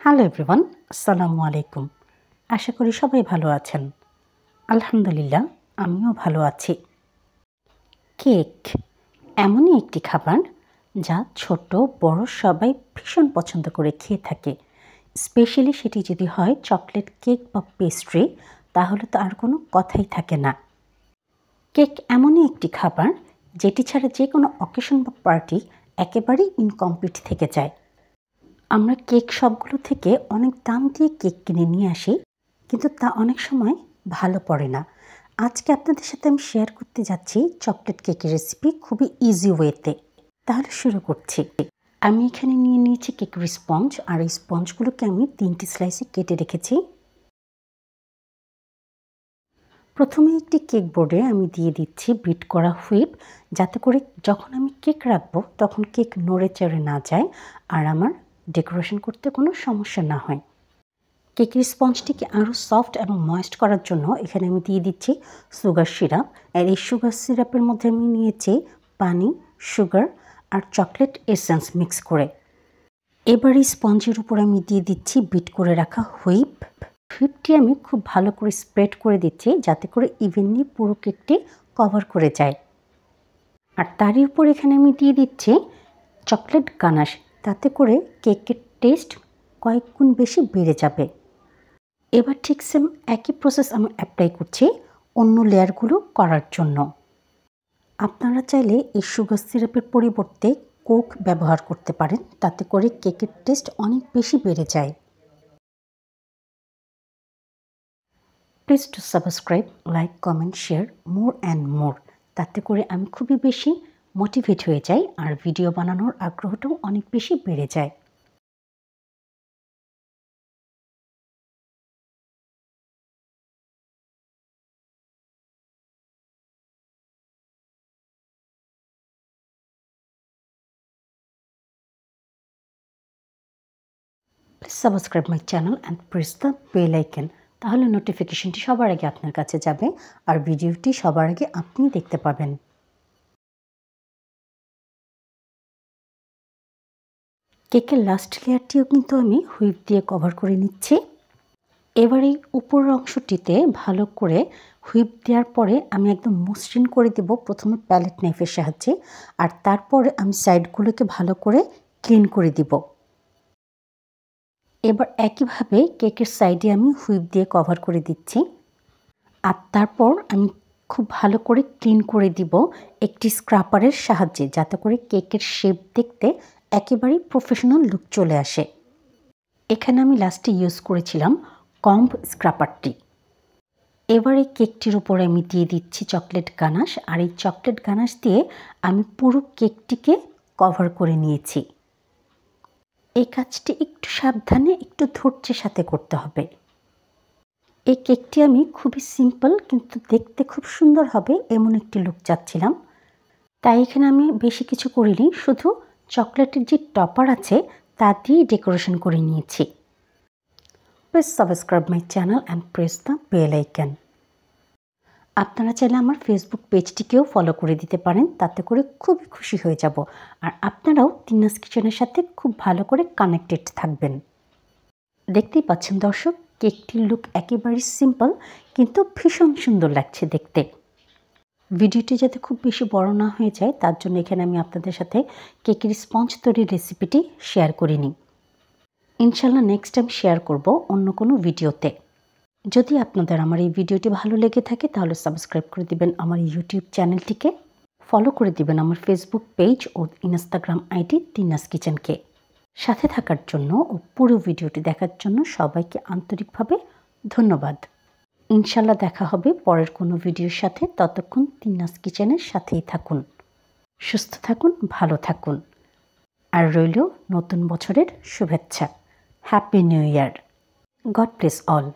Hello everyone, আসসালামু আলাইকুম। আশা করি সবাই ভালো আছেন। আলহামদুলিল্লাহ, আমিও ভালো আছি। কেক এমনই একটি খাবার যা ছোট বড় সবাই ভীষণ পছন্দ করে খেয়ে থাকে। স্পেশালি সেটি যদি হয় চকলেট কেক বা পেস্ট্রি, তাহলে তো আর কোনো কথাই থাকে না। কেক এমনই একটি খাবার যেটি ছাড়া যে কোনো অকেশন বা পার্টি একেবারেই ইনকমপ্লিট থেকে যায়। আমরা কেক শপগুলো থেকে অনেক দাম দিয়ে কেক কিনে নিয়ে আসি, কিন্তু তা অনেক সময় ভালো পড়ে না। আজকে আপনাদের সাথে আমি শেয়ার করতে যাচ্ছি চকলেট কেকের রেসিপি খুবই ইজি ওয়েতে। তাহলে শুরু করছি। আমি এখানে নিয়ে নিয়েছি কেকের স্পঞ্জ, আর এই স্পঞ্জগুলোকে আমি 3টি স্লাইসে কেটে রেখেছি। প্রথমে একটি কেক বোর্ডে আমি দিয়ে দিচ্ছি বিট করা হুইপ, যাতে করে যখন আমি কেক রাখবো তখন কেক নড়ে চড়ে না যায় আর আমার ডেকোরেশন করতে কোনো সমস্যা না হয়। কেকের স্পঞ্জটিকে আরও সফট এবং ময়েস্ট করার জন্য এখানে আমি দিয়ে দিচ্ছি সুগার সিরাপ। আর এই সুগার সিরাপের মধ্যে আমি নিয়েছি পানি, সুগার আর চকলেট এসেন্স মিক্স করে। এবার এই স্পঞ্জের উপর আমি দিয়ে দিচ্ছি বিট করে রাখা হুইপটি আমি খুব ভালো করে স্প্রেড করে দিচ্ছি, যাতে করে ইভেনলি পুরো কেকটি কভার করে যায়। আর তারই উপর এখানে আমি দিয়ে দিচ্ছি চকলেট গানাশ, তাতে করে কেকের টেস্ট কয়েক গুণ বেশি বেড়ে যাবে। এবার ঠিক সেম একই প্রসেস আমি অ্যাপ্লাই করছি অন্য লেয়ারগুলো করার জন্য। আপনারা চাইলে এই সুগার সিরাপের পরিবর্তে কোক ব্যবহার করতে পারেন, তাতে করে কেকের টেস্ট অনেক বেশি বেড়ে যায়। Please to subscribe, like, comment, share more and more. তাতে করে আমি খুবই বেশি মোটিভেট হয়ে যাই আর ভিডিও বানানোর আগ্রহটাও অনেক বেশি বেড়ে যায়। Please subscribe my channel and press the bell icon. তাহলে নোটিফিকেশনটি সবার আগে আপনার কাছে যাবে আর ভিডিওটি সবার আগে আপনি দেখতে পাবেন। কেকের লাস্ট লেয়ারটিও কিন্তু আমি হুইপ দিয়ে কভার করে নিচ্ছি। এবার এই উপরের অংশটিতে ভালো করে হুইপ দেওয়ার পরে আমি একদম মসৃণ করে দেব, প্রথমে প্যালেট নাইফের সাহায্যে, আর তারপরে আমি সাইডগুলোকে ভালো করে ক্লিন করে দিব। এবার একইভাবে কেকের সাইডে আমি হুইপ দিয়ে কভার করে দিচ্ছি, আর তারপর আমি খুব ভালো করে ক্লিন করে দিব একটি স্ক্রাপারের সাহায্যে, যাতে করে কেকের শেপ দেখতে একেবারেই প্রফেশনাল লুক চলে আসে। এখানে আমি লাস্টে ইউজ করেছিলাম কম্ব স্ক্রাপারটি। এবার এই কেকটির উপরে আমি দিয়ে দিচ্ছি চকলেট গানাশ, আর এই চকলেট গানাশ দিয়ে আমি পুরো কেকটিকে কভার করে নিয়েছি। এই কাজটি একটু সাবধানে, একটু ধৈর্যের সাথে করতে হবে। এই কেকটি আমি খুবই সিম্পল কিন্তু দেখতে খুব সুন্দর হবে এমন একটি লুক চাচ্ছিলাম, তাই এখানে আমি বেশি কিছু করিনি, শুধু চকলেটের যে টপার আছে তা দিয়েই ডেকোরেশন করে নিয়েছি। Please subscribe my channel and press the bell icon. আপনারা চাইলে আমার ফেসবুক পেজটিকেও ফলো করে দিতে পারেন, তাতে করে খুবই খুশি হয়ে যাব। আর আপনারাও তিন্নাস কিচেনের সাথে খুব ভালো করে কানেক্টেড থাকবেন। দেখতেই পাচ্ছেন দর্শক, কেকটির লুক একেবারেই সিম্পল কিন্তু ভীষণ সুন্দর লাগছে দেখতে। ভিডিওটি যাতে খুব বেশি বড় না হয়ে যায়, তার জন্য এখানে আমি আপনাদের সাথে কেকের স্পঞ্জ তৈরির রেসিপিটি শেয়ার করিনি। ইনশাল্লাহ নেক্সট টাইম শেয়ার করব অন্য কোনো ভিডিওতে। যদি আপনাদের আমার এই ভিডিওটি ভালো লেগে থাকে তাহলে সাবস্ক্রাইব করে দিবেন আমার ইউটিউব চ্যানেলটিকে, ফলো করে দিবেন আমার ফেসবুক পেজ ও ইনস্টাগ্রাম আইডি তিন্নাস কিচেনকে। সাথে থাকার জন্য ও পুরো ভিডিওটি দেখার জন্য সবাইকে আন্তরিকভাবে ধন্যবাদ। ইনশাল্লাহ দেখা হবে পরের কোনো ভিডিওর সাথে। ততক্ষণ তিন্নাস কিচেনের সাথেই থাকুন, সুস্থ থাকুন, ভালো থাকুন, আর রইল নতুন বছরের শুভেচ্ছা। Happy new year. God bless all.